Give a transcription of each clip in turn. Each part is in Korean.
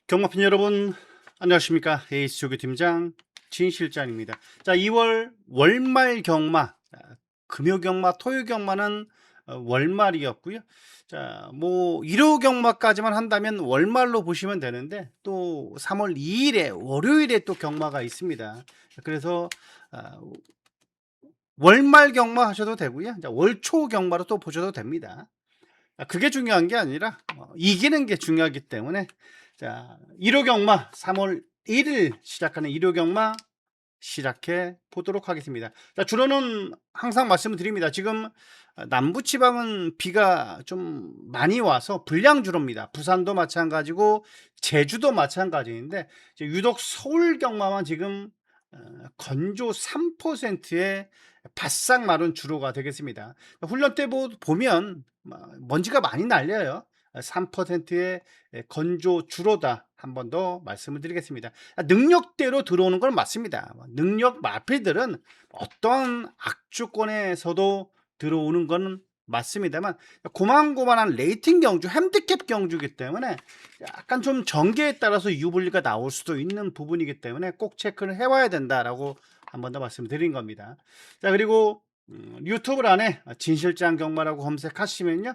경마팬 여러분 안녕하십니까. 에이스 조교팀장 진실장입니다. 자, 2월 월말 경마, 금요 경마, 토요 경마는 월말이었고요. 자, 뭐 일요 경마까지만 한다면 월말로 보시면 되는데 또 3월 2일에 월요일에 또 경마가 있습니다. 그래서 월말 경마 하셔도 되고요. 자, 월초 경마로 또 보셔도 됩니다. 그게 중요한 게 아니라 이기는 게 중요하기 때문에, 자, 1호 경마 3월 1일 시작하는 1호 경마 시작해 보도록 하겠습니다. 자, 주로는 항상 말씀을 드립니다. 지금 남부지방은 비가 좀 많이 와서 불량주로입니다. 부산도 마찬가지고 제주도 마찬가지인데 유독 서울 경마만 지금 건조 3%의 바싹 마른 주로가 되겠습니다. 훈련 때 보면 먼지가 많이 날려요. 3%의 건조 주로다. 한 번 더 말씀을 드리겠습니다. 능력대로 들어오는 건 맞습니다. 능력 마필들은 어떠한 악조건에서도 들어오는 건 맞습니다만, 고만고만한 레이팅 경주, 핸디캡 경주이기 때문에 약간 좀 전개에 따라서 유불리가 나올 수도 있는 부분이기 때문에 꼭 체크를 해와야 된다라고 한 번 더 말씀드린 겁니다. 자, 그리고 유튜브 안에 진실장 경마라고 검색하시면요,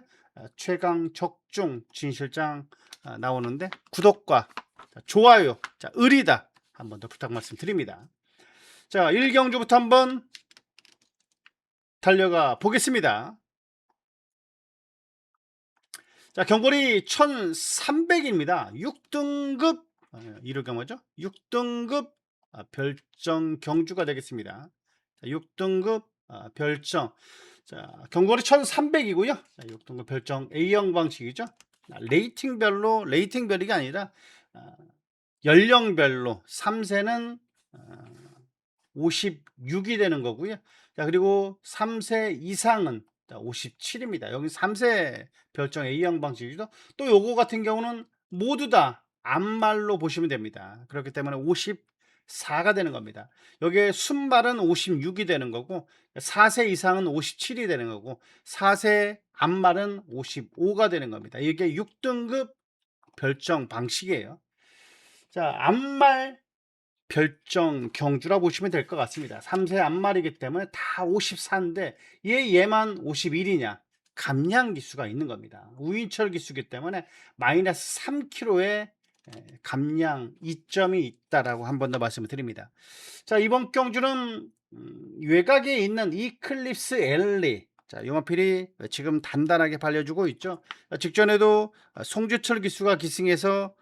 최강 적중 진실장 나오는데 구독과 좋아요, 자, 의리다 한 번 더 부탁 말씀드립니다. 자, 1경주부터 한번 달려가 보겠습니다. 자, 경골이 1300입니다. 6등급 1호 경마죠. 6등급 별정 경주가 되겠습니다. 자, 6등급 별정. 자, 경골이 1300이고요. 6등급 별정 A형 방식이죠. 레이팅별로, 레이팅별이 아니라 연령별로 3세는 56이 되는 거고요. 자, 그리고 3세 이상은 57입니다. 여기 3세 별정 A형 방식이죠. 또 요거 같은 경우는 모두 다 암말로 보시면 됩니다. 그렇기 때문에 54가 되는 겁니다. 여기에 순말은 56이 되는 거고 4세 이상은 57이 되는 거고 4세 암말은 55가 되는 겁니다. 이게 6등급 별정 방식이에요. 자, 암말 별정 경주라 보시면 될 것 같습니다. 3세 암말이기 때문에 다 54인데 얘만 51이냐? 감량 기수가 있는 겁니다. 우인철 기수이기 때문에 마이너스 3kg의 감량 이점이 있다라고 한 번 더 말씀을 드립니다. 자, 이번 경주는 외곽에 있는 이클립스 엘리, 자, 용화필이 지금 단단하게 발려주고 있죠. 직전에도 송주철 기수가 기승해서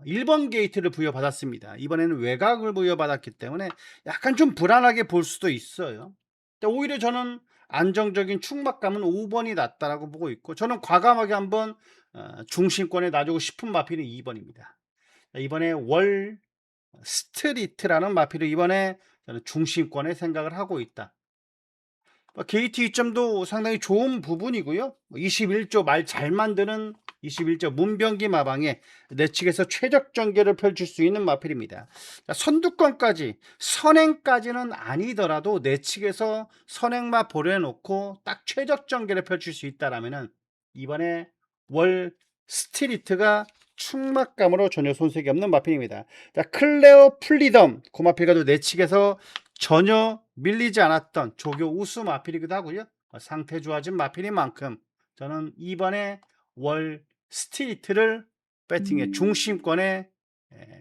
1번 게이트를 부여받았습니다. 이번에는 외곽을 부여받았기 때문에 약간 좀 불안하게 볼 수도 있어요. 오히려 저는 안정적인 충막감은 5번이 낫다라고 보고 있고, 저는 과감하게 한번 중심권에 놔주고 싶은 마필은 2번입니다. 이번에 월 스트리트라는 마필을 이번에 저는 중심권에 생각을 하고 있다. 게이트 이점도 상당히 좋은 부분이고요. 21조 말 잘 만드는 21조 문병기 마방에 내측에서 최적 전개를 펼칠 수 있는 마필입니다. 선두권까지, 선행까지는 아니더라도 내측에서 선행마 보내놓고 딱 최적 전개를 펼칠 수 있다라면은 이번에 월 스트리트가 충막감으로 전혀 손색이 없는 마필입니다. 자, 클레어 플리덤 고마필가도 내측에서 전혀 밀리지 않았던 조교 우수 마필이기도 하고요. 상태 좋아진 마필인 만큼 저는 이번에 월 스트리트를 배팅의 중심권에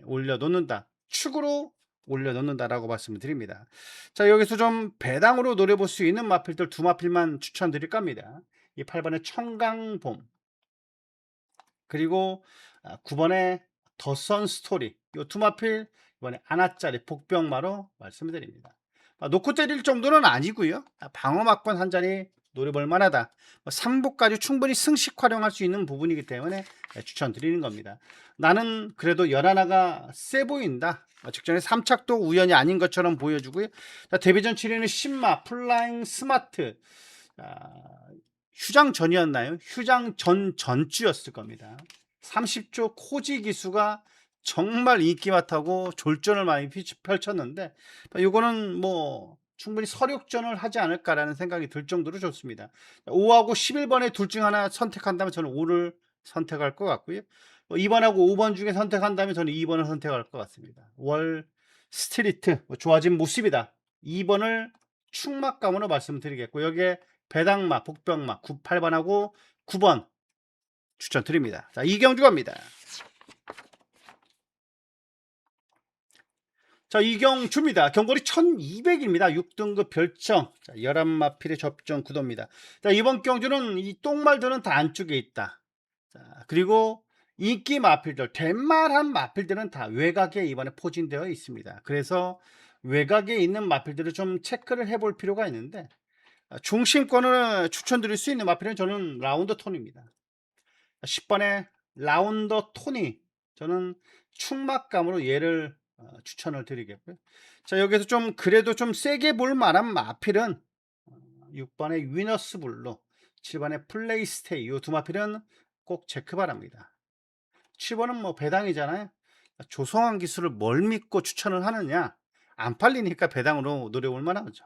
올려놓는다. 축으로 올려놓는다라고 말씀을 드립니다. 자, 여기서 좀 배당으로 노려볼 수 있는 마필들 두 마필만 추천드릴 겁니다. 이 8번의 청강봄, 그리고 9번의 더선 스토리, 이 두 마필 이번에 하나짜리 복병마로 말씀을 드립니다. 놓고 때릴 정도는 아니고요. 방어막권 한 자리 노려볼 만하다. 3부까지 충분히 승식 활용할 수 있는 부분이기 때문에 추천드리는 겁니다. 나는 그래도 연하나가 세 보인다. 직전에 3착도 우연이 아닌 것처럼 보여주고요. 데뷔전 7위는 신마 플라잉 스마트, 휴장 전이었나요? 휴장 전주였을 겁니다. 30조 코지 기수가 정말 인기가 타고 졸전을 많이 펼쳤는데, 이거는 뭐 충분히 서력전을 하지 않을까라는 생각이 들 정도로 좋습니다. 5하고 11번에 둘 중 하나 선택한다면 저는 5를 선택할 것 같고요. 2번하고 5번 중에 선택한다면 저는 2번을 선택할 것 같습니다. 월 스트리트 좋아진 모습이다. 2번을 충막감으로 말씀드리겠고 여기에 배당막, 복병막 8번하고 9번 추천드립니다. 자, 이경주 갑니다. 자, 이경주입니다. 경거리 1200입니다. 6등급 별정. 자, 11마필의 접종 구도입니다. 자, 이번 경주는 이 똥말들은 다 안쪽에 있다. 자, 그리고 인기 마필들, 된말한 마필들은 다 외곽에 이번에 포진되어 있습니다. 그래서 외곽에 있는 마필들을 좀 체크를 해볼 필요가 있는데 중심권을 추천드릴 수 있는 마필은 저는 라운더 톤입니다. 10번에 라운더 톤이 저는 충막감으로 얘를 추천을 드리겠고요. 자, 여기서 좀 그래도 좀 세게 볼 만한 마필은 6번의 위너스 블루, 7번의 플레이스테이 이 두 마필은 꼭 체크 바랍니다. 7번은 뭐 배당이잖아요. 조성한 기술을 뭘 믿고 추천을 하느냐? 안 팔리니까 배당으로 노려볼 만하죠.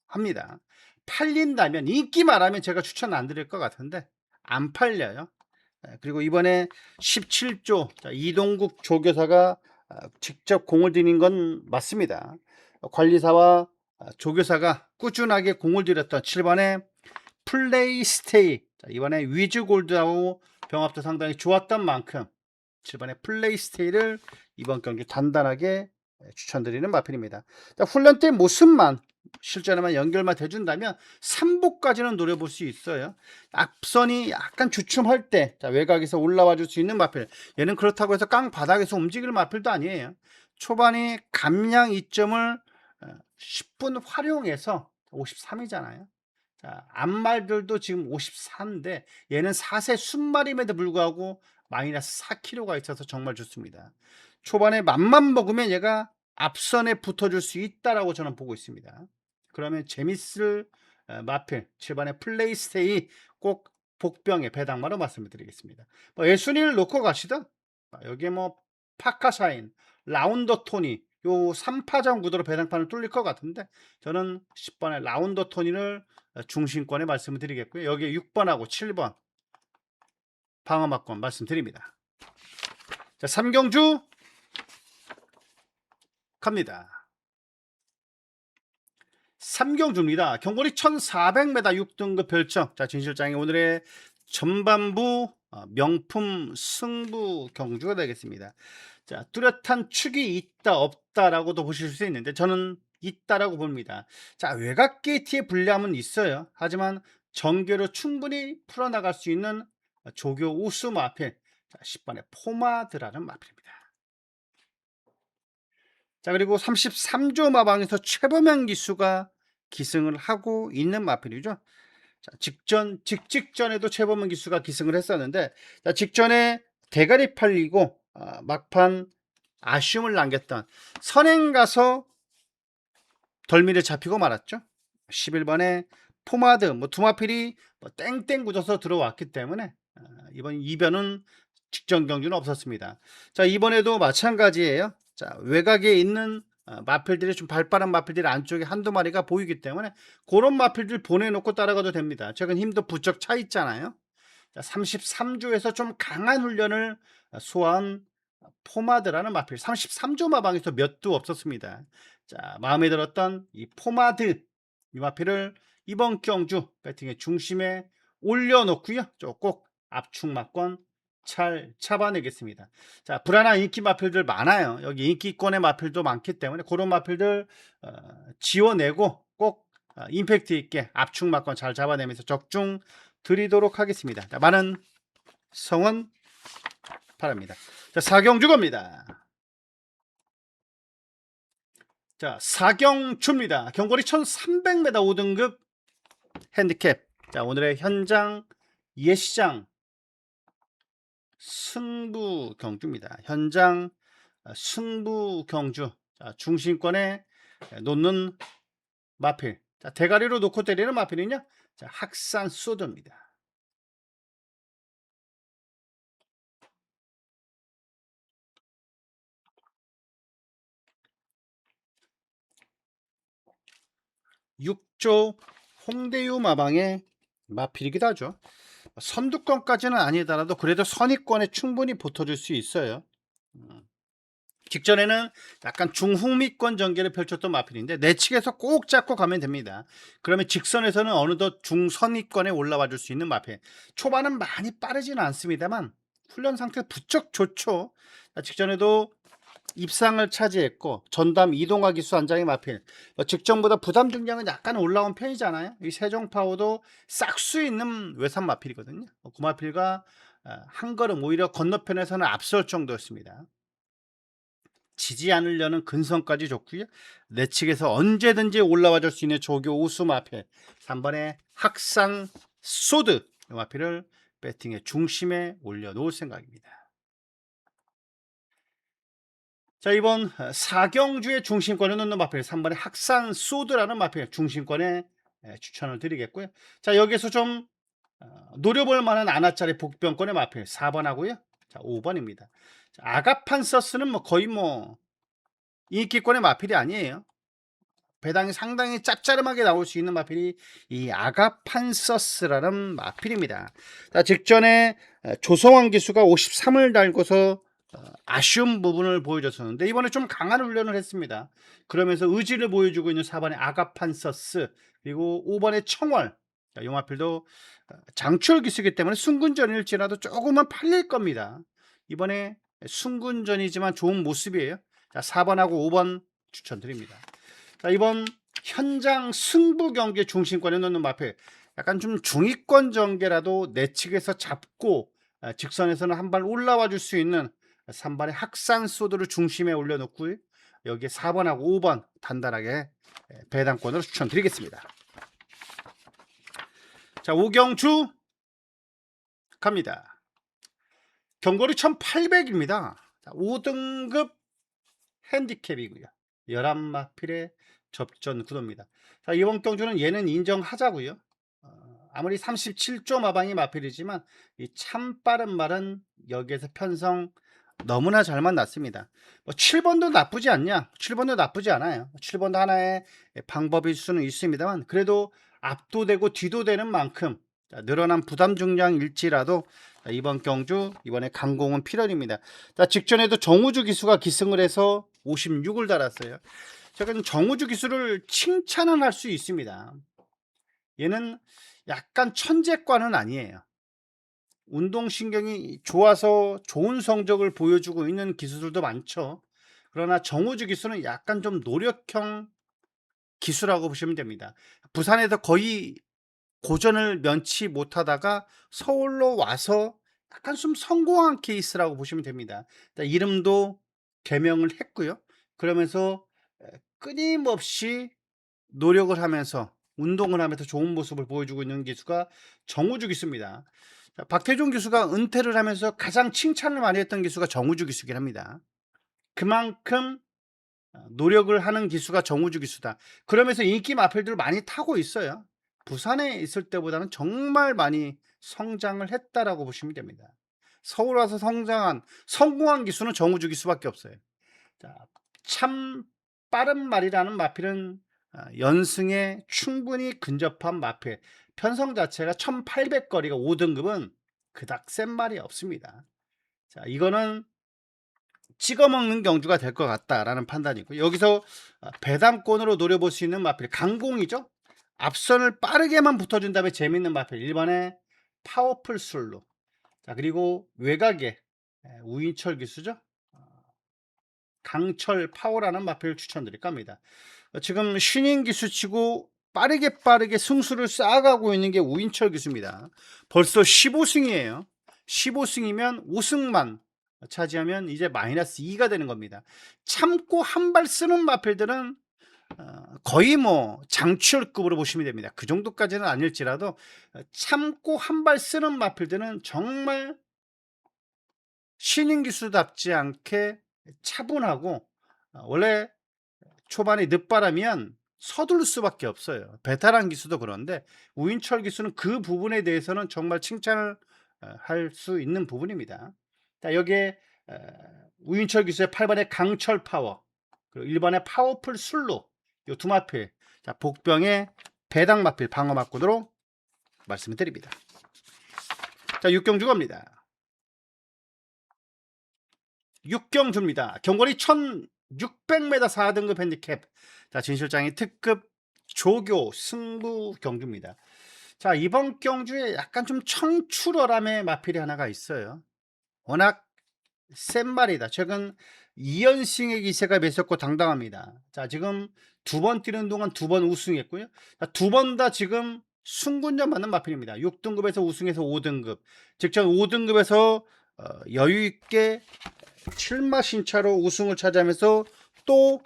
합니다. 팔린다면 인기 말하면 제가 추천 안 드릴 것 같은데 안 팔려요. 그리고 이번에 17조 이동국 조교사가 직접 공을 들인 건 맞습니다. 관리사와 조교사가 꾸준하게 공을 들였던 7번의 플레이스테이 이번에 위즈골드하고 병합도 상당히 좋았던 만큼 7번의 플레이스테이를 이번 경기 단단하게 추천드리는 마필입니다. 훈련 때 모습만 실전에만 연결만 해준다면 3보까지는 노려볼 수 있어요. 앞선이 약간 주춤할 때 외곽에서 올라와 줄 수 있는 마필, 얘는 그렇다고 해서 깡 바닥에서 움직일 마필도 아니에요. 초반에 감량 이점을 10분 활용해서 53이잖아요. 자, 앞말들도 지금 54인데 얘는 4세 순말임에도 불구하고 마이너스 4kg가 있어서 정말 좋습니다. 초반에 맘만 먹으면 얘가 앞선에 붙어줄 수 있다라고 저는 보고 있습니다. 그러면 재밌을 마필 7번의 플레이스테이 꼭 복병의 배당마로 말씀을 드리겠습니다. 뭐 예순위를 놓고 가시다 여기에 뭐 파카샤인, 라운더 토니 요 3파전 구도로 배당판을 뚫릴 것 같은데 저는 10번의 라운더 토니를 중심권에 말씀을 드리겠고요. 여기에 6번하고 7번 방어막권 말씀드립니다. 자, 삼경주 갑니다. 삼경주입니다. 경거리 1400m 6등급 별정. 자, 진실장이 오늘의 전반부 명품 승부 경주가 되겠습니다. 자, 뚜렷한 축이 있다 없다라고도 보실 수 있는데 저는 있다라고 봅니다. 자, 외곽 게이트의 불리함은 있어요. 하지만 전개로 충분히 풀어나갈 수 있는 조교 우수 마필 10번의 포마드라는 마필입니다. 자, 그리고 33조 마방에서 최범현 기수가 기승을 하고 있는 마필이죠. 자, 직직전에도 최범현 기수가 기승을 했었는데 자, 직전에 대가리 팔리고 막판 아쉬움을 남겼던 선행 가서 덜미를 잡히고 말았죠. 11번에 포마드 두 마필이 땡땡 굳어서 들어왔기 때문에 이번 이변은 직전 경주는 없었습니다. 자, 이번에도 마찬가지예요. 자, 외곽에 있는 마필들이 좀 발빠른 마필들이 안쪽에 한두 마리가 보이기 때문에 그런 마필들 보내놓고 따라가도 됩니다. 최근 힘도 부쩍 차 있잖아요. 자, 33조에서 좀 강한 훈련을 소화한 포마드라는 마필 33조 마방에서 몇 두 없었습니다. 자, 마음에 들었던 이 포마드 이 마필을 이번 경주 배팅의 중심에 올려놓고요. 꼭 압축 막권 잘 잡아내겠습니다. 자, 불안한 인기 마필들 많아요. 여기 인기권의 마필도 많기 때문에 그런 마필들 지워내고 꼭 임팩트 있게 압축 막권 잘 잡아내면서 적중 드리도록 하겠습니다. 자, 많은 성원 바랍니다. 자, 사경주 겁니다. 자, 사경주입니다. 경거리 1300m 5등급 핸디캡. 자, 오늘의 현장 예시장 승부 경주입니다. 현장 승부 경주. 자, 중심권에 놓는 마필. 자, 대가리로 놓고 때리는 마필은요. 자, 학산 소드입니다. 육조 홍대유 마방의 마필이기도 하죠. 선두권까지는 아니더라도 그래도 선위권에 충분히 붙어줄 수 있어요. 음. 직전에는 약간 중후미권 전개를 펼쳤던 마필인데 내측에서 꼭 잡고 가면 됩니다. 그러면 직선에서는 어느덧 중선위권에 올라와 줄 수 있는 마필. 초반은 많이 빠르지는 않습니다만 훈련 상태 부쩍 좋죠. 직전에도 입상을 차지했고 전담 이동화 기수 한 장의 마필. 직전보다 부담 중량은 약간 올라온 편이잖아요. 이 세종파워도 싹수 있는 외산 마필이거든요. 그 마필과 한 걸음 오히려 건너편에서는 앞설 정도였습니다. 지지 않으려는 근성까지 좋고요. 내측에서 언제든지 올라와 줄 수 있는 조교 우수 마필. 3번의 학상 소드 이 마필을 배팅의 중심에 올려놓을 생각입니다. 자, 이번 사경주의 중심권에 놓는 마필 3번의 학산 소드라는 마필 중심권에 추천을 드리겠고요. 자, 여기서 좀 노려볼 만한 아나짜리 복병권의 마필 4번 하고요. 자, 5번입니다. 자, 아가판서스는 뭐 거의 뭐 인기권의 마필이 아니에요. 배당이 상당히 짭짤하게 나올 수 있는 마필이 이 아가판서스라는 마필입니다. 자, 직전에 조성환 기수가 53을 달고서 아쉬운 부분을 보여줬었는데 이번에 좀 강한 훈련을 했습니다. 그러면서 의지를 보여주고 있는 4번의 아가판서스 그리고 5번의 청월. 자, 이 마필도 장출 기수이기 때문에 순군전일지라도 조금은 팔릴 겁니다. 이번에 순군전이지만 좋은 모습이에요. 자, 4번하고 5번 추천드립니다. 자, 이번 현장 승부 경기 중심권에 놓는 마필 약간 좀 중위권 전개라도 내측에서 잡고 직선에서는 한 발 올라와 줄 수 있는 3번의 학산 소드를 중심에 올려놓고 여기에 4번하고 5번 단단하게 배당권으로 추천드리겠습니다. 자, 오경주 갑니다. 경거리 1800입니다. 5등급 핸디캡이고요. 11마필의 접전 구도입니다. 자, 이번 경주는 얘는 인정하자고요. 아무리 37조 마방이 마필이지만 이 참 빠른 말은 여기에서 편성 너무나 잘 만났습니다. 뭐 7번도 나쁘지 않냐? 7번도 나쁘지 않아요. 7번도 하나의 방법일 수는 있습니다만 그래도 압도되고 뒤도되는 만큼 늘어난 부담 중량일지라도 이번 경주 이번에 강공은 필연입니다. 직전에도 정우주 기수가 기승을 해서 56을 달았어요. 제가 정우주 기수를 칭찬은 할 수 있습니다. 얘는 약간 천재과는 아니에요. 운동신경이 좋아서 좋은 성적을 보여주고 있는 기수들도 많죠. 그러나 정우주 기수는 약간 좀 노력형 기수라고 보시면 됩니다. 부산에서 거의 고전을 면치 못하다가 서울로 와서 약간 좀 성공한 케이스라고 보시면 됩니다. 이름도 개명을 했고요. 그러면서 끊임없이 노력을 하면서 운동을 하면서 좋은 모습을 보여주고 있는 기수가 정우주 기수입니다. 박태종 기수가 은퇴를 하면서 가장 칭찬을 많이 했던 기수가 정우주 기수긴 합니다. 그만큼 노력을 하는 기수가 정우주 기수다. 그러면서 인기 마필들을 많이 타고 있어요. 부산에 있을 때보다는 정말 많이 성장을 했다라고 보시면 됩니다. 서울 와서 성공한 기수는 정우주 기수밖에 없어요. 자, 참 빠른 말이라는 마필은 연승에 충분히 근접한 마필. 편성 자체가 1800거리가 5등급은 그닥 센 말이 없습니다. 자, 이거는 찍어먹는 경주가 될 것 같다라는 판단이고 여기서 배당권으로 노려볼 수 있는 마필 강공이죠. 앞선을 빠르게만 붙어준 다음에 재밌는 마필 1번에 파워풀 술로. 자, 그리고 외곽에 우인철 기수죠. 강철 파워라는 마필을 추천드릴 겁니다. 지금 신인 기수치고 빠르게 승수를 쌓아가고 있는 게 우인철 기수입니다. 벌써 15승이에요. 15승이면 5승만 차지하면 이제 마이너스 2가 되는 겁니다. 참고 한 발 쓰는 마필들은 거의 뭐 장출급으로 보시면 됩니다. 그 정도까지는 아닐지라도 참고 한 발 쓰는 마필들은 정말 신인 기수답지 않게 차분하고 원래 초반에 늦바라면 서둘 수밖에 없어요. 베테랑 기수도 그런데 우인철 기수는 그 부분에 대해서는 정말 칭찬을 할 수 있는 부분입니다. 자, 여기에 우인철 기수의 8번의 강철 파워 그리고 1번의 파워풀 술로 이 두 마필 자, 복병의 배당 마필 방어 마구도로 말씀을 드립니다. 자, 육경주 갑니다. 육경주입니다. 경거리 1600m 4등급 핸디캡. 자, 진실장이 특급 조교 승부 경주입니다. 자, 이번 경주에 약간 좀 청출어람의 마필이 하나가 있어요. 워낙 센 말이다. 최근 2연승의 기세가 매섭고 당당합니다. 자, 지금 두 번 뛰는 동안 두 번 우승했고요. 두 번 다 지금 승군전 받는 마필입니다. 6등급에서 우승해서 5등급. 직전 5등급에서 여유 있게 7마 신차로 우승을 차지하면서 또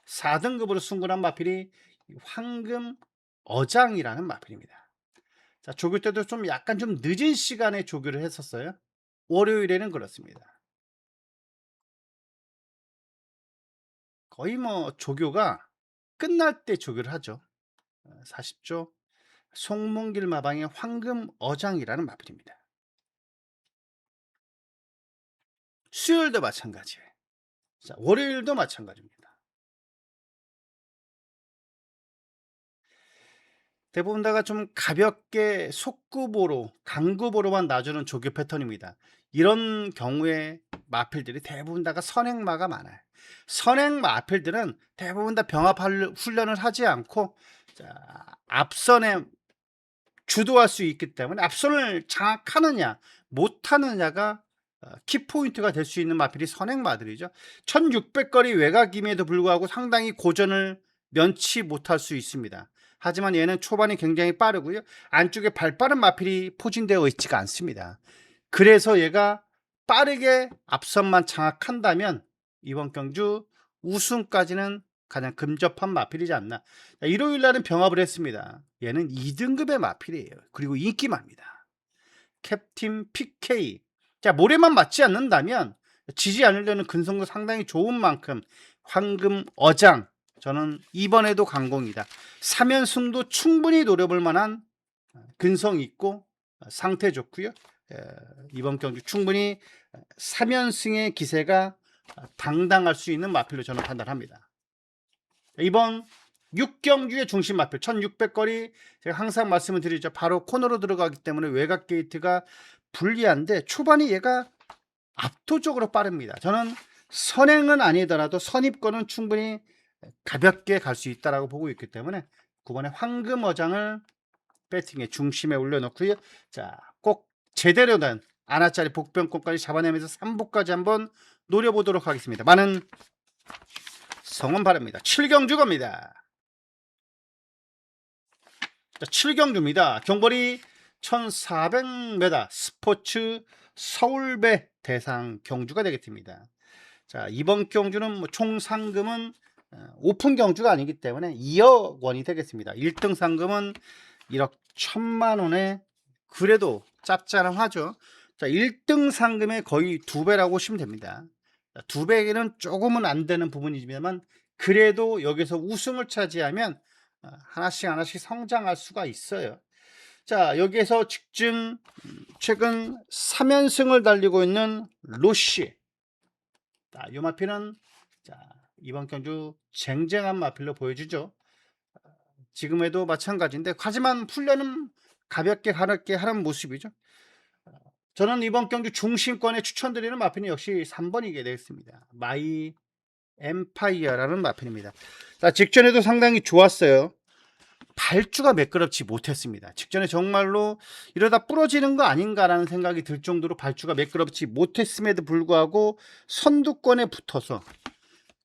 4등급으로 승군한 마필이 황금 어장이라는 마필입니다. 자, 조교 때도 좀 약간 좀 늦은 시간에 조교를 했었어요. 월요일에는 그렇습니다. 거의 뭐 조교가 끝날 때 조교를 하죠. 40조 송문길 마방의 황금 어장이라는 마필입니다. 수요일도 마찬가지예요. 자, 월요일도 마찬가지입니다. 대부분 다가 좀 가볍게 속구보로 강구보로만 놔주는 조교 패턴입니다. 이런 경우에 마필들이 대부분 다가 선행마가 많아요. 선행 마필들은 대부분 다 병합 훈련을 하지 않고, 자, 앞선에 주도할 수 있기 때문에 앞선을 장악하느냐 못하느냐가 키포인트가 될 수 있는 마필이 선행마들이죠. 1600거리 외곽임에도 불구하고 상당히 고전을 면치 못할 수 있습니다. 하지만 얘는 초반이 굉장히 빠르고요. 안쪽에 발빠른 마필이 포진되어 있지가 않습니다. 그래서 얘가 빠르게 앞선만 장악한다면 이번 경주 우승까지는 가장 근접한 마필이지 않나. 일요일 날은 병합을 했습니다. 얘는 2등급의 마필이에요. 그리고 인기마입니다. 캡틴 PK. 자, 모래만 맞지 않는다면 지지 않으려는 근성도 상당히 좋은 만큼 황금 어장, 저는 이번에도 강공이다. 3연승도 충분히 노려볼 만한 근성 있고 상태 좋고요. 이번 경주 충분히 3연승의 기세가 당당할 수 있는 마필로 저는 판단합니다. 이번 6경주의 중심 마필 1600거리, 제가 항상 말씀을 드리죠. 바로 코너로 들어가기 때문에 외곽 게이트가 불리한데 초반이 얘가 압도적으로 빠릅니다. 저는 선행은 아니더라도 선입권은 충분히 가볍게 갈 수 있다고 보고 있기 때문에 9번의 황금 어장을 배팅의 중심에 올려놓고요. 자, 꼭 제대로 된 아나짜리 복병권까지 잡아내면서 3부까지 한번 노려보도록 하겠습니다. 많은 성원 바랍니다. 7경주 갑니다. 자, 7경주입니다. 경거리 1400m 스포츠 서울배 대상 경주가 되겠습니다. 자, 이번 경주는 뭐 총 상금은 오픈 경주가 아니기 때문에 2억 원이 되겠습니다. 1등 상금은 1억 1000만 원에 그래도 짭짤하죠. 자, 1등 상금의 거의 2배라고 보시면 됩니다. 2배는 조금은 안 되는 부분이지만 그래도 여기서 우승을 차지하면 하나씩 하나씩 성장할 수가 있어요. 자, 여기에서 직전 최근 3연승을 달리고 있는 로시. 자, 이 마필은 이번 경주 쟁쟁한 마필로 보여주죠. 지금에도 마찬가지인데 하지만 훈련은 가볍게 하는 모습이죠. 저는 이번 경주 중심권에 추천드리는 마필은 역시 3번이게 되겠습니다. 마이 엠파이어라는 마필입니다. 자, 직전에도 상당히 좋았어요. 발주가 매끄럽지 못했습니다. 직전에 정말로 이러다 부러지는 거 아닌가라는 생각이 들 정도로 발주가 매끄럽지 못했음에도 불구하고 선두권에 붙어서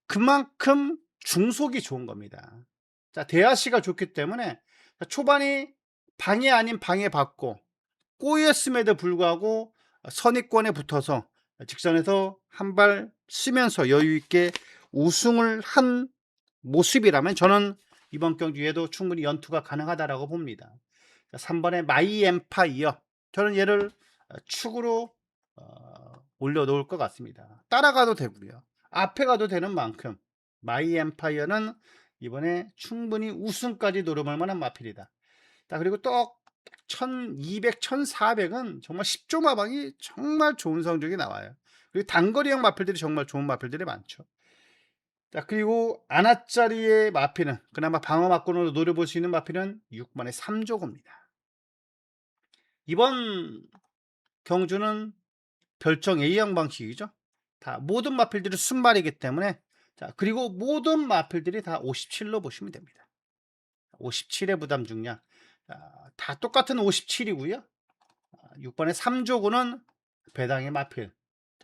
그만큼 중속이 좋은 겁니다. 자, 대하시가 좋기 때문에 초반이 방해 아닌 방해 받고 꼬였음에도 불구하고 선입권에 붙어서 직선에서 한 발 쓰면서 여유 있게 우승을 한 모습이라면 저는 이번 경주에도 충분히 연투가 가능하다라고 봅니다. 3번의 마이 엠파이어, 저는 얘를 축으로 올려놓을 것 같습니다. 따라가도 되고요. 앞에 가도 되는 만큼 마이 엠파이어는 이번에 충분히 우승까지 노려볼 만한 마필이다. 자, 그리고 또 1200, 1400은 정말 10조 마방이 정말 좋은 성적이 나와요. 그리고 단거리형 마필들이 정말 좋은 마필들이 많죠. 자, 그리고 아나짜리의 마필은 그나마 방어 막권으로 노려볼 수 있는 마필은 6번의 3조고입니다. 이번 경주는 별정 A형 방식이죠. 다 모든 마필들이 순발이기 때문에 자 그리고 모든 마필들이 다 57로 보시면 됩니다. 57의 부담 중량. 다 똑같은 57이고요. 6번의 3조구는 배당의 마필.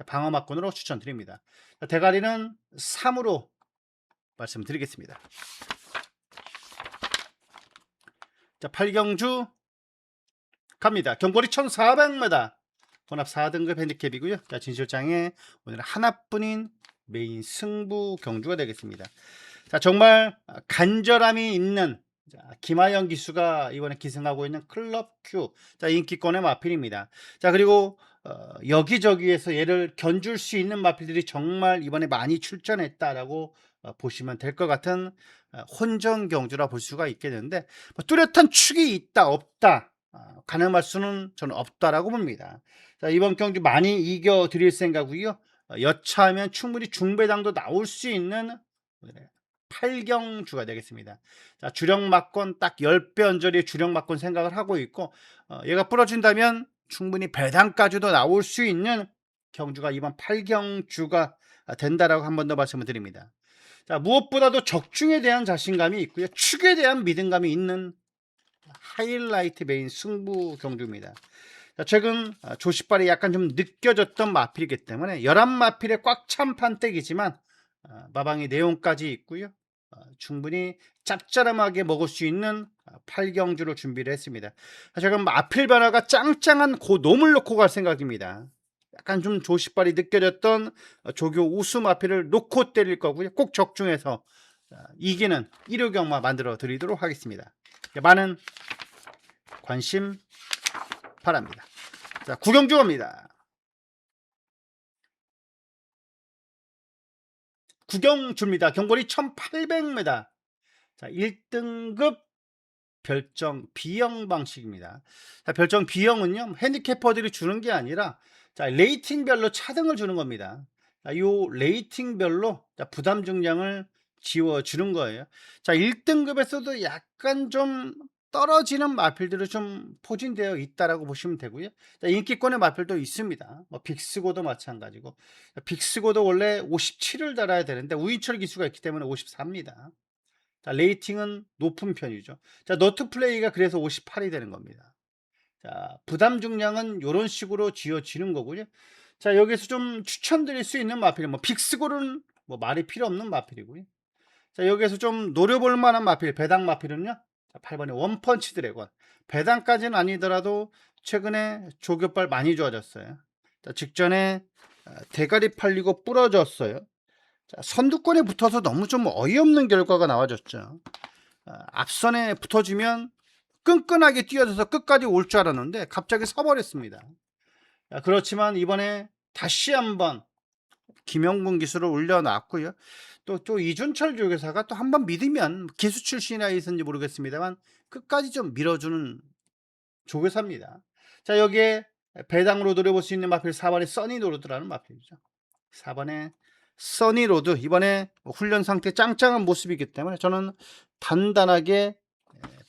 방어 막군으로 추천드립니다. 대가리는 3으로 말씀드리겠습니다. 자, 8경주 갑니다. 경거리 1400m. 혼합 4등급 핸디캡이고요. 자, 진실장에 오늘 하나뿐인 메인 승부 경주가 되겠습니다. 자, 정말 간절함이 있는 김하영 기수가 이번에 기승하고 있는 클럽 Q. 자, 인기권의 마필입니다. 자, 그리고 여기저기에서 얘를 견줄 수 있는 마필들이 정말 이번에 많이 출전했다라고 보시면 될 것 같은 혼전 경주라 볼 수가 있겠는데 뭐 뚜렷한 축이 있다 없다 가늠할 수는 저는 없다라고 봅니다. 자, 이번 경주 많이 이겨 드릴 생각이고요. 여차하면 충분히 중배당도 나올 수 있는 8경주가 되겠습니다. 자, 주력 막권 딱 10배 언저리의 주력 막권 생각을 하고 있고 얘가 부러진다면 충분히 배당까지도 나올 수 있는 경주가 이번 8경주가 된다라고 한 번 더 말씀을 드립니다. 자, 무엇보다도 적중에 대한 자신감이 있고요. 축에 대한 믿음감이 있는 하이라이트 메인 승부 경주입니다. 자, 최근 조시발이 약간 좀 느껴졌던 마필이기 때문에 11마필에 꽉 찬 판때기지만 마방의 내용까지 있고요. 충분히 짭짤하게 먹을 수 있는 8경주를 준비를 했습니다. 지금 마필 변화가 짱짱한 놈을 놓고 갈 생각입니다. 약간 좀 조시발이 느껴졌던 조교 우수 마필을 놓고 때릴 거고요. 꼭 적중해서 이기는 1호 경마 만들어 드리도록 하겠습니다. 많은 관심 바랍니다. 자, 9경주 갑니다. 9경주입니다. 경거리 1800m. 자, 1등급 별정 B형 방식입니다. 자, 별정 B형은요, 핸디캐퍼들이 주는 게 아니라 자, 레이팅별로 차등을 주는 겁니다. 자, 요 레이팅별로 부담 중량을 지워주는 거예요. 자, 1등급에서도 약간 좀 떨어지는 마필들이 좀 포진되어 있다라고 보시면 되고요. 자, 인기권의 마필도 있습니다. 뭐 빅스고도 마찬가지고, 빅스고도 원래 57을 달아야 되는데 우인철 기수가 있기 때문에 54입니다. 자, 레이팅은 높은 편이죠. 자, 너트 플레이가 그래서 58이 되는 겁니다. 자, 부담 중량은 이런 식으로 지어지는 거고요. 자, 여기서 좀 추천드릴 수 있는 마필은 뭐 빅스골은 뭐 말이 필요 없는 마필이고요. 자, 여기서 좀 노려볼 만한 마필, 배당 마필은요. 자, 8번에 원펀치 드래곤. 배당까지는 아니더라도 최근에 조교발 많이 좋아졌어요. 자, 직전에 대가리 팔리고 부러졌어요. 자, 선두권에 붙어서 너무 좀 어이없는 결과가 나와졌죠. 앞선에 붙어지면 끈끈하게 뛰어들어서 끝까지 올 줄 알았는데 갑자기 서버렸습니다. 그렇지만 이번에 다시 한번 김영군 기수를 올려놨고요. 또 이준철 조교사가 또 한번 믿으면 기수 출신이라 있는지 모르겠습니다만 끝까지 좀 밀어주는 조교사입니다. 자, 여기에 배당으로 노려볼 수 있는 마필 4번의 써니로드라는 마필이죠. 4번의 써니로드 이번에 훈련 상태 짱짱한 모습이기 때문에 저는 단단하게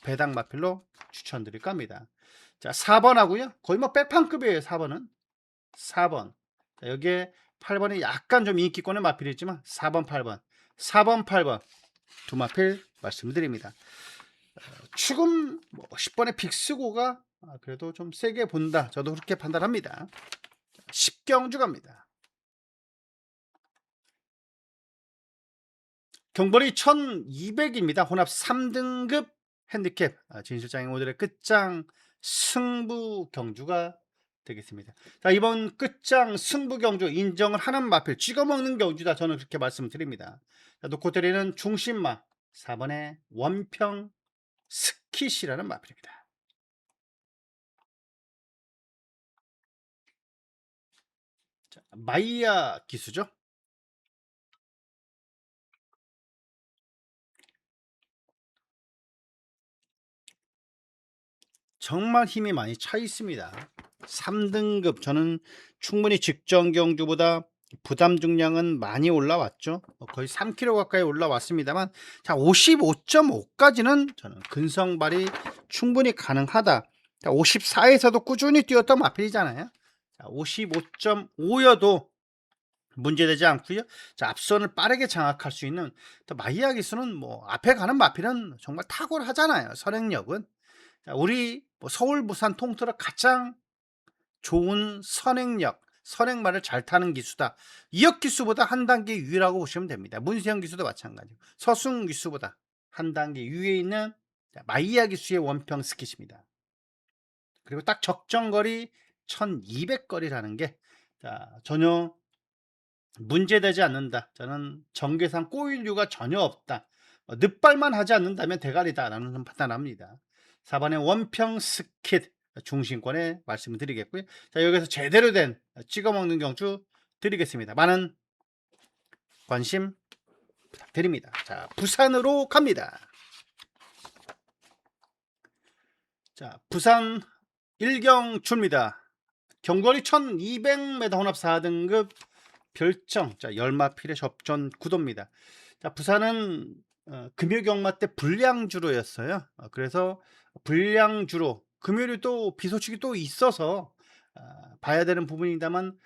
배당 마필로 추천드릴까 합니다. 자, 4번 하고요. 거의 뭐 백판급이에요. 4번은 4번. 자, 여기에 8번이 약간 좀 인기권의 마필이지만 4번 8번 4번 8번 두 마필 말씀드립니다. 축은 뭐 10번의 빅스고가 그래도 좀 세게 본다. 저도 그렇게 판단합니다. 10경주 갑니다. 경벌이 1200입니다. 혼합 3등급 핸디캡 진실장의 모델의 끝장 승부 경주가 되겠습니다. 자, 이번 끝장 승부 경주 인정을 하는 마필 찍어먹는 경주다. 저는 그렇게 말씀드립니다. 놓고 때리는 중심마 4번의 원평 스킷이라는 마필입니다. 자, 마이야 기수죠. 정말 힘이 많이 차 있습니다. 3등급 저는 충분히 직전 경주보다 부담 중량은 많이 올라왔죠. 거의 3kg 가까이 올라왔습니다만 자 55.5까지는 저는 근성발이 충분히 가능하다. 54에서도 꾸준히 뛰었던 마필이잖아요. 55.5여도 문제되지 않고요. 자, 앞선을 빠르게 장악할 수 있는 또 마이야 기수는 뭐 앞에 가는 마필은 정말 탁월하잖아요. 선행력은. 자, 우리 뭐 서울, 부산 통틀어 가장 좋은 선행력, 선행말을 잘 타는 기수다. 이역 기수보다 한 단계 유라고 보시면 됩니다. 문세영 기수도 마찬가지고 서승 기수보다 한 단계 위에 있는 마이야 기수의 원평 스킷입니다. 그리고 딱 적정거리 1200거리라는 게 전혀 문제되지 않는다. 저는 전개상 꼬일 이유가 전혀 없다. 늦발만 하지 않는다면 대가리다라는 판단합니다. 4번의 원평 스킷 중심권에 말씀을 드리겠고요. 자, 여기서 제대로 된 찍어 먹는 경주 드리겠습니다. 많은 관심 부탁드립니다. 자, 부산으로 갑니다. 자, 부산 일경주입니다. 경거리 1200m 혼합 4등급 별정, 자, 열마필의 접전 구도입니다. 자, 부산은 금요경마 때 불량주로였어요. 그래서 불량주로 금요일이 또 비소식이 또 있어서 봐야 되는 부분이다만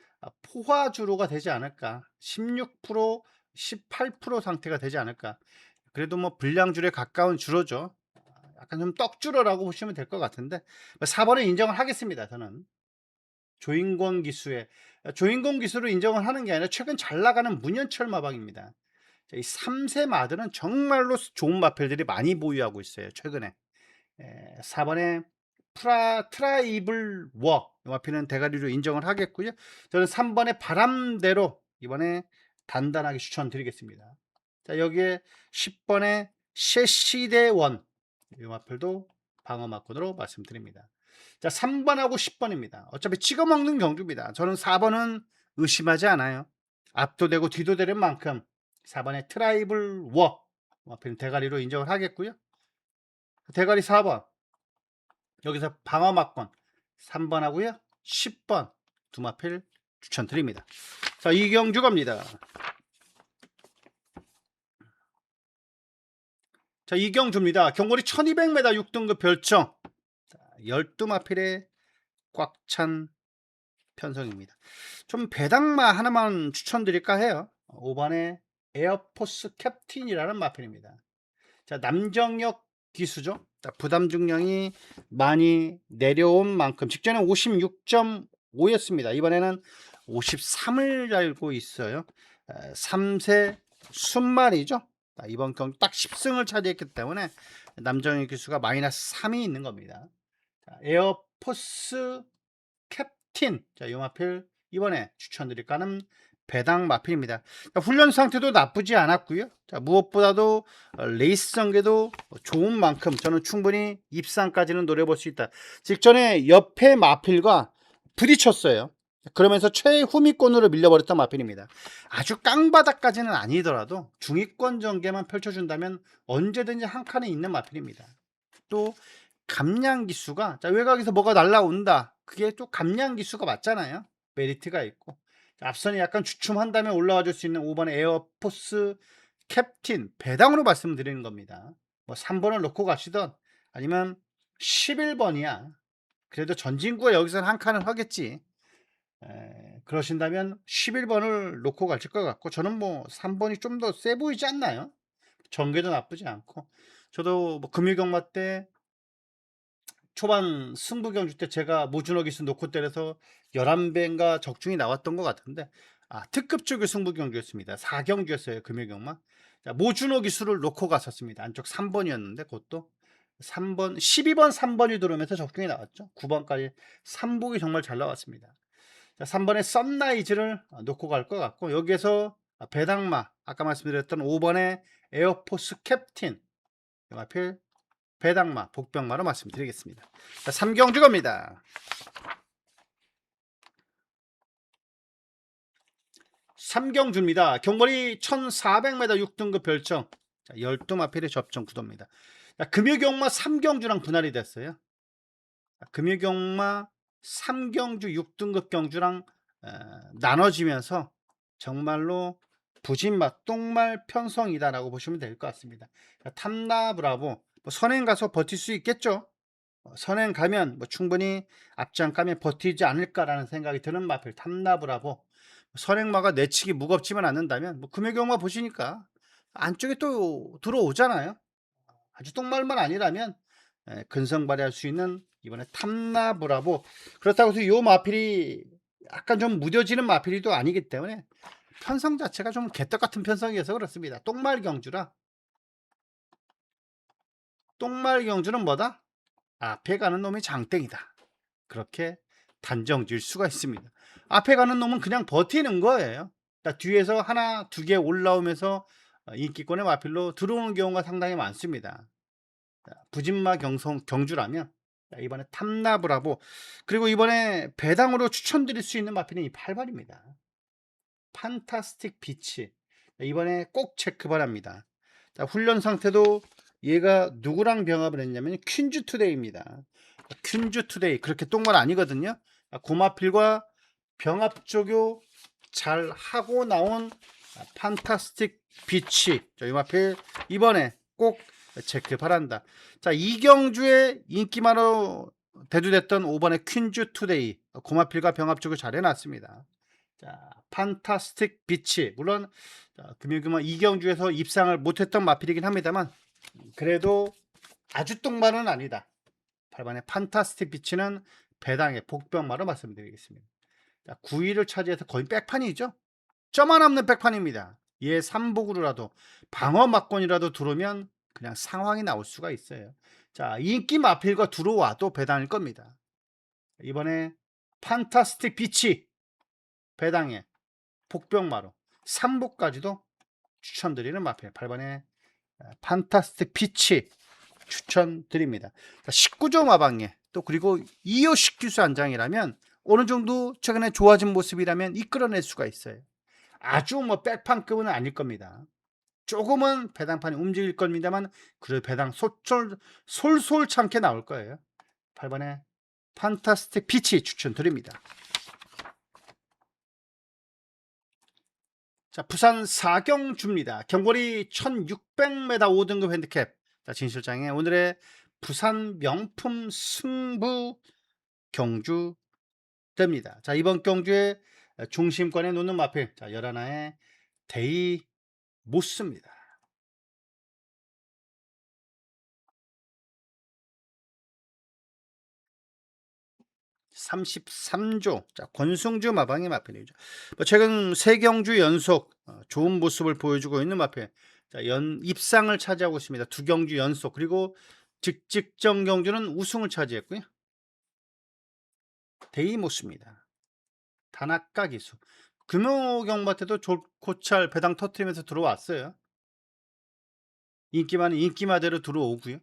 포화주로가 되지 않을까. 16% 18% 상태가 되지 않을까. 그래도 뭐 불량주로에 가까운 주로죠. 약간 좀 떡주로라고 보시면 될 것 같은데 4번은 인정을 하겠습니다. 저는 조인권 기수의 조인권 기수를 인정을 하는 게 아니라 최근 잘 나가는 문현철 마방입니다. 이 3세 마들은 정말로 좋은 마필들이 많이 보유하고 있어요. 최근에 4번에 트라이블 워 마필은 대가리로 인정을 하겠고요. 저는 3번에 바람대로 이번에 단단하게 추천드리겠습니다. 자, 여기에 10번에 셰시대원 이 마필도 방어막권으로 말씀드립니다. 자, 3번하고 10번입니다. 어차피 찍어 먹는 경주입니다. 저는 4번은 의심하지 않아요. 앞도 되고 뒤도 되는 만큼 4번의 트라이블 워 앞에는 대가리로 인정을 하겠고요. 대가리 4번 여기서 방어막권 3번 하고요. 10번 두 마필 추천드립니다. 자, 이 경주 갑니다. 자, 이 경주입니다. 경거리 1200m 6등급 별정 12마필에 꽉 찬 편성입니다. 좀 배당마 하나만 추천드릴까 해요. 5번에 에어포스 캡틴이라는 마필입니다. 자, 남정역 기수죠. 부담 중량이 많이 내려온 만큼 직전에 56.5였습니다. 이번에는 53을 달고 있어요. 3세 순말이죠. 이번 경기 딱 10승을 차지했기 때문에 남정역 기수가 마이너스 3이 있는 겁니다. 자, 에어포스 캡틴. 자, 이 마필 이번에 추천드릴까는 배당 마필입니다. 자, 훈련 상태도 나쁘지 않았고요. 자, 무엇보다도 레이스 전개도 좋은 만큼 저는 충분히 입상까지는 노려볼 수 있다. 직전에 옆에 마필과 부딪혔어요. 그러면서 최후미권으로 밀려버렸던 마필입니다. 아주 깡바닥까지는 아니더라도 중위권 전개만 펼쳐준다면 언제든지 한 칸에 있는 마필입니다. 또 감량 기수가 자, 외곽에서 뭐가 날라온다. 그게 또 감량 기수가 맞잖아요. 메리트가 있고. 자, 앞선이 약간 주춤한다면 올라와 줄 수 있는 5번의 에어포스 캡틴 배당으로 말씀드리는 겁니다. 뭐 3번을 놓고 가시던 아니면 11번이야. 그래도 전진구가 여기서는 한 칸을 하겠지. 그러신다면 11번을 놓고 가실 것 같고 저는 뭐 3번이 좀 더 세 보이지 않나요? 전개도 나쁘지 않고 저도 뭐 금일경마 때 초반 승부 경주 때 제가 모준호 기수 놓고 때려서 11배인가 적중이 나왔던 것 같은데 특급 쪽의 승부 경주였습니다. 4경주였어요. 금요경마. 자, 모준호 기수를 놓고 갔었습니다. 안쪽 3번이었는데 그것도 3번 12번 3번이 들어오면서 적중이 나왔죠. 9번까지 3복이 정말 잘 나왔습니다. 자, 3번에 썬라이즈를 놓고 갈 것 같고 여기에서 배당마 아까 말씀드렸던 5번에 에어포스 캡틴 마필 배당마, 복병마로 말씀드리겠습니다. 자, 3경주 갑니다. 3경주입니다. 경거리 1400m 6등급 별정. 자, 12마필의 접전 구도입니다. 자, 금요경마 3경주랑 분할이 됐어요. 자, 금요경마 3경주 6등급 경주랑 나눠지면서 정말로 부진맛, 똥말 편성이다라고 보시면 될 것 같습니다. 자, 탐나 브라보 뭐 선행 가서 버틸 수 있겠죠. 선행 가면 뭐 충분히 앞장 가면 버티지 않을까라는 생각이 드는 마필 탐납을 하고, 선행마가 내치기 무겁지만 않는다면 뭐 금의 경우만 보시니까 안쪽에 또 들어오잖아요. 아주 똥말만 아니라면 근성 발휘할 수 있는 이번에 탐나브라보. 그렇다고 해서 요 마필이 약간 좀 무뎌지는 마필이 또 아니기 때문에 편성 자체가 좀 개떡 같은 편성이어서 그렇습니다. 똥말 경주라. 똥말 경주는 뭐다? 앞에 가는 놈이 장땡이다. 그렇게 단정 지을 수가 있습니다. 앞에 가는 놈은 그냥 버티는 거예요. 그러니까 뒤에서 하나, 두 개 올라오면서 인기권의 마필로 들어오는 경우가 상당히 많습니다. 부진마 경주라면 이번에 탐납을 하고, 그리고 이번에 배당으로 추천드릴 수 있는 마필은 이 8번입니다. 판타스틱 비치. 이번에 꼭 체크 바랍니다. 자, 훈련 상태도 얘가 누구랑 병합을 했냐면 퀸즈 투데이입니다. 퀸즈 투데이 그렇게 똥말 아니거든요. 고마필과 병합 조교 잘 하고 나온 판타스틱 비치. 이 마필 이번에 꼭 체크 바란다. 자, 이경주의 인기만으로 대두됐던 5번의 퀸즈 투데이 고마필과 병합 조교 잘 해놨습니다. 자, 판타스틱 비치. 물론 금융규모 이경주에서 입상을 못했던 마필이긴 합니다만 그래도 아주 똥말은 아니다. 8번의 판타스틱 비치는 배당의 복병마로 말씀드리겠습니다. 자, 9위를 차지해서 거의 백판이죠. 점 하나 없는 백판입니다. 얘 3복으로라도 방어 막권이라도 들어오면 그냥 상황이 나올 수가 있어요. 자, 인기 마필과 들어와도 배당일 겁니다. 이번에 판타스틱 비치 배당에 복병마로 3복까지도 추천드리는 마필 8번의 판타스틱 피치 추천드립니다. 19조 마방에 또 그리고 이호식 기수 한 장이라면 어느 정도 최근에 좋아진 모습이라면 이끌어낼 수가 있어요. 아주 뭐 백판급은 아닐 겁니다. 조금은 배당판이 움직일 겁니다만 그래도 배당 솔솔 참게 나올 거예요. 8번에 판타스틱 피치 추천드립니다. 자, 부산 사경주입니다. 경거리 1600m 5등급 핸디캡. 자, 진실장의 오늘의 부산 명품 승부 경주 됩니다. 자, 이번 경주의 중심권에 놓는 마필. 자, 11하의 데이 모스입니다. 33조. 자, 권승주 마방의 마필이죠. 최근 3경주 연속 좋은 모습을 보여주고 있는 마필. 자, 입상을 차지하고 있습니다. 2경주 연속. 그리고 직전 경주는 우승을 차지했고요. 데이모스입니다. 단아까 기수. 금요경마때도 고찰 배당 터트리면서 들어왔어요. 인기만은 인기마대로 들어오고요.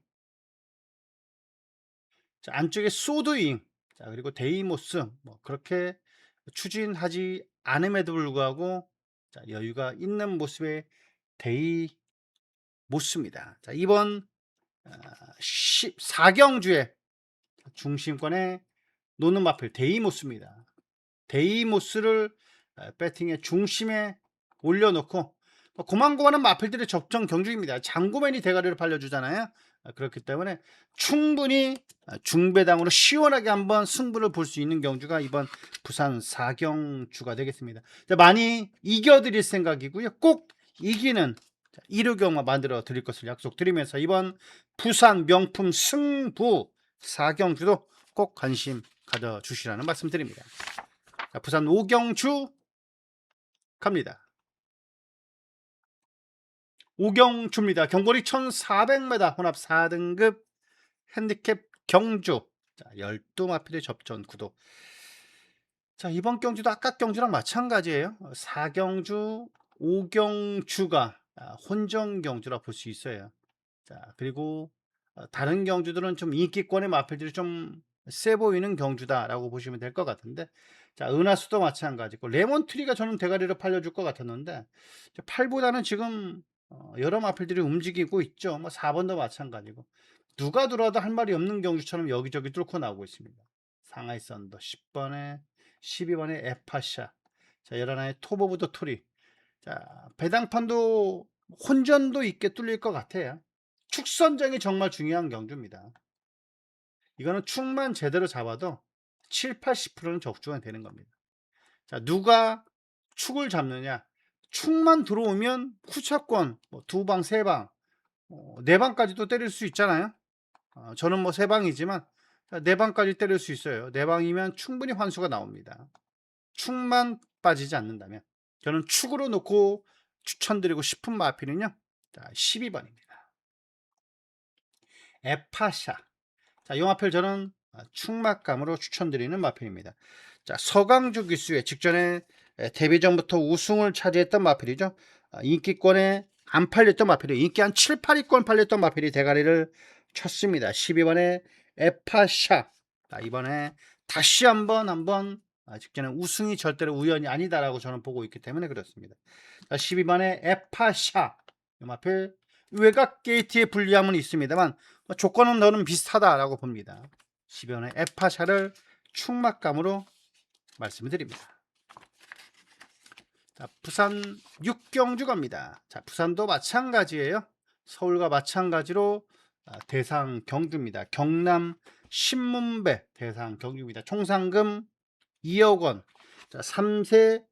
자, 안쪽에 소드잉. 자, 그리고 데이모스. 뭐 그렇게 추진하지 않음에도 불구하고 자, 여유가 있는 모습의 데이모스입니다. 자, 이번 4경주의 중심권에 노는 마필 데이모스입니다. 데이모스를 배팅의 중심에 올려놓고 고만고만한 마필들의 적정 경주입니다. 장구맨이 대가리를 팔려주잖아요. 그렇기 때문에 충분히 중배당으로 시원하게 한번 승부를 볼 수 있는 경주가 이번 부산 4경주가 되겠습니다. 많이 이겨드릴 생각이고요. 꼭 이기는 1호 경마 만들어 드릴 것을 약속드리면서 이번 부산 명품 승부 4경주도 꼭 관심 가져주시라는 말씀드립니다. 자, 부산 오경주 갑니다. 오경주입니다. 경거리 1400m 혼합 4등급 핸디캡 경주. 자, 12마필의 접전 구도. 자, 이번 경주도 아까 경주랑 마찬가지예요. 4경주, 5경주가 혼전 경주라 볼 수 있어요. 자, 그리고 다른 경주들은 좀 인기권의 마필들이 좀 세 보이는 경주다라고 보시면 될 것 같은데, 자, 은하수도 마찬가지고 레몬트리가 저는 대가리를 팔려줄 것 같았는데 8보다는 지금 여러 마필들이 움직이고 있죠. 뭐 4번도 마찬가지고 누가 들어와도 할 말이 없는 경주처럼 여기저기 뚫고 나오고 있습니다. 상하이 썬더 10번에 12번에 에파샤. 자, 11하의 톱 오브 더 토리. 자, 배당판도 혼전도 있게 뚫릴 것 같아요. 축선장이 정말 중요한 경주입니다. 이거는 축만 제대로 잡아도 7-80%는 적중이 되는 겁니다. 자, 누가 축을 잡느냐? 축만 들어오면 후차권 뭐 2방, 3방, 4방까지도 때릴 수 있잖아요. 저는 뭐 3방이지만 4방까지 때릴 수 있어요. 4방이면 충분히 환수가 나옵니다. 축만 빠지지 않는다면. 저는 축으로 놓고 추천드리고 싶은 마필은요. 자, 12번입니다. 에파샤. 자, 이 마필 저는 축막감으로 추천드리는 마필입니다. 자, 서강주 기수의 직전에 데뷔 전부터 우승을 차지했던 마필이죠. 인기권에 안 팔렸던 마필이 인기 한 7, 8위권 팔렸던 마필이 대가리를 쳤습니다. 12번에 에파샤. 자, 이번에 다시 한번 직전에 우승이 절대로 우연이 아니다라고 저는 보고 있기 때문에 그렇습니다. 자, 12번에 에파샤. 이 마필 외곽 게이트의 불리함은 있습니다만 조건은 너는 비슷하다라고 봅니다. 12번의 에파샤를 축막감으로 말씀을 드립니다. 자, 부산 6경주 갑니다. 자, 부산도 마찬가지예요. 서울과 마찬가지로 대상 경주입니다. 경남 신문배 대상 경주입니다. 총 상금 2억 원. 자, 3세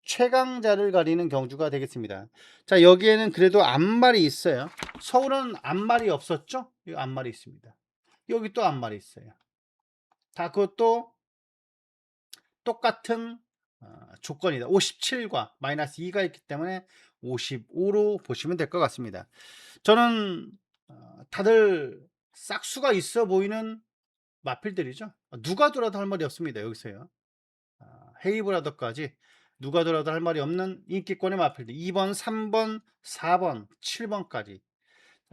최강자를 가리는 경주가 되겠습니다. 자, 여기에는 그래도 앞말이 있어요. 서울은 앞말이 없었죠? 여기 앞말이 있습니다. 여기 또 앞말이 있어요. 다 그것도 똑같은 조건이다. 57과 마이너스 2가 있기 때문에 55로 보시면 될 것 같습니다. 저는 다들 싹수가 있어 보이는 마필들이죠. 누가 돌아도 할 말이 없습니다. 여기서요. 헤이브라더까지 누가 돌아도 할 말이 없는 인기권의 마필들 2번, 3번, 4번, 7번까지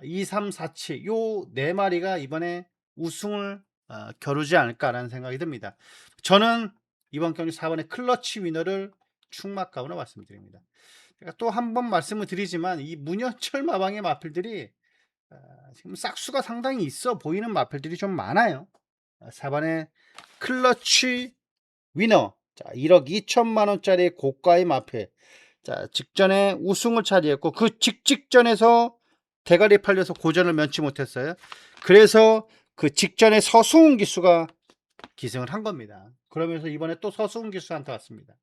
2, 3, 4, 7 요 4마리가 이번에 우승을 겨루지 않을까라는 생각이 듭니다. 저는 이번 경기 4번의 클러치 위너를 축막감으로 말씀드립니다. 제가 또 한 번 말씀을 드리지만 이 문현철 마방의 마필들이 지금 싹수가 상당히 있어 보이는 마필들이 좀 많아요. 4번의 클러치 위너. 자, 1억 2천만 원짜리 고가의 마필. 자, 직전에 우승을 차지했고 그 직전에서 대가리 팔려서 고전을 면치 못했어요. 그래서 그 직전에 서수훈 기수가 기승을 한 겁니다. 그러면서 이번에 또 서수훈 기수한테 왔습니다.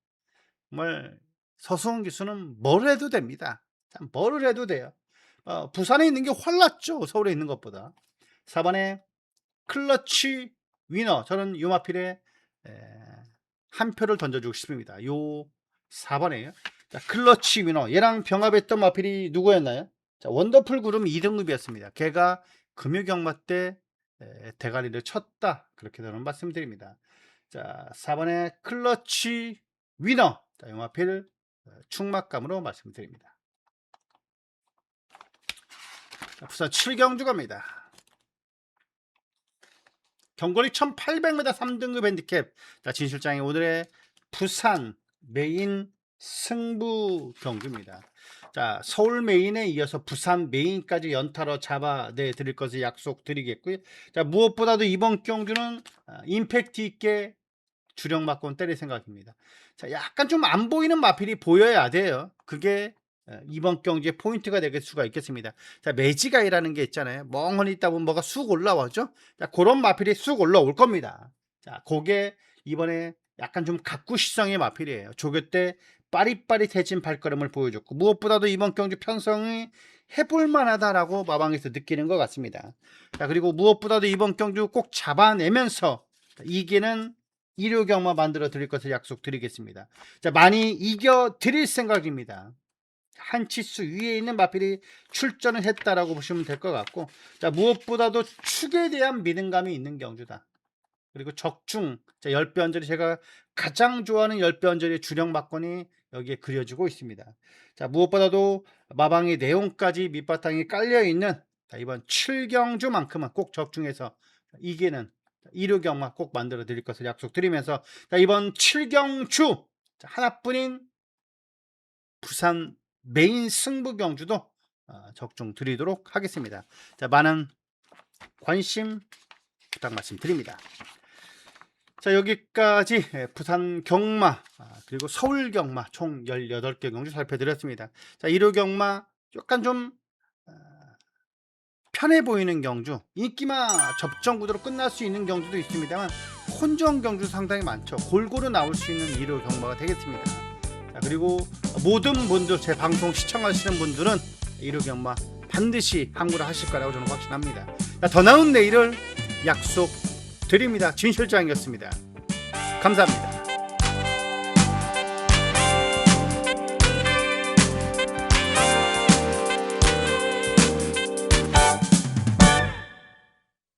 정말 서수훈 기수는 뭘 해도 됩니다. 참 뭐를 해도 돼요. 부산에 있는 게 훨 낫죠. 서울에 있는 것보다. 4번에 클러치 위너. 저는 유마필에 한 표를 던져주고 싶습니다. 요 4번에요. 자, 클러치 위너. 얘랑 병합했던 마필이 누구였나요? 자, 원더풀 그룹 2등급이었습니다. 걔가 금요경마 때 대가리를 쳤다. 그렇게 저는 말씀드립니다. 자, 4번에 클러치 위너. 자, 요 마필 축막감으로 말씀드립니다. 자, 부산 7경주 갑니다. 경거리 1800m 3등급 핸디캡. 자, 진실장이 오늘의 부산 메인 승부 경주입니다. 자, 서울 메인에 이어서 부산 메인까지 연타로 잡아내 드릴 것을 약속드리겠고요. 자, 무엇보다도 이번 경주는 임팩트 있게 주력 맞고 때릴 생각입니다. 자, 약간 좀 안 보이는 마필이 보여야 돼요. 그게 이번 경기의 포인트가 될 수가 있겠습니다. 자, 매지가이라는 게 있잖아요. 멍하니 있다 보면 뭐가 쑥 올라오죠. 자, 그런 마필이 쑥 올라올 겁니다. 자, 그게 이번에 약간 좀 각구시성의 마필이에요. 조교 때 빠릿빠릿해진 발걸음을 보여줬고 무엇보다도 이번 경기 편성이 해볼 만하다라고 마방에서 느끼는 것 같습니다. 자, 그리고 무엇보다도 이번 경기 꼭 잡아내면서 이기는 일요 경마 만들어 드릴 것을 약속드리겠습니다. 자, 많이 이겨 드릴 생각입니다. 한 치수 위에 있는 마필이 출전을 했다라고 보시면 될 것 같고, 자, 무엇보다도 축에 대한 믿음감이 있는 경주다. 그리고 적중, 자, 10배 언저리 제가 가장 좋아하는 10배 언저리의 주력 막건이 여기에 그려지고 있습니다. 자, 무엇보다도 마방의 내용까지 밑바탕에 깔려 있는 이번 7경주만큼은 꼭 적중해서 이기는 1호 경마 꼭 만들어 드릴 것을 약속드리면서 이번 7경주 하나뿐인 부산 메인 승부 경주도 적중 드리도록 하겠습니다. 자, 많은 관심 부탁 말씀드립니다. 자, 여기까지 부산 경마 그리고 서울 경마 총 18개 경주 살펴드렸습니다. 자, 1호 경마 약간 좀 편해 보이는 경주, 인기마 접종 구도로 끝날 수 있는 경주도 있습니다만 혼전 경주 상당히 많죠. 골고루 나올 수 있는 1호 경마가 되겠습니다. 자, 그리고 모든 분들, 제 방송 시청하시는 분들은 1호 경마 반드시 함구를 하실 거라고 저는 확신합니다. 자, 더 나은 내일을 약속드립니다. 진실장이었습니다. 감사합니다.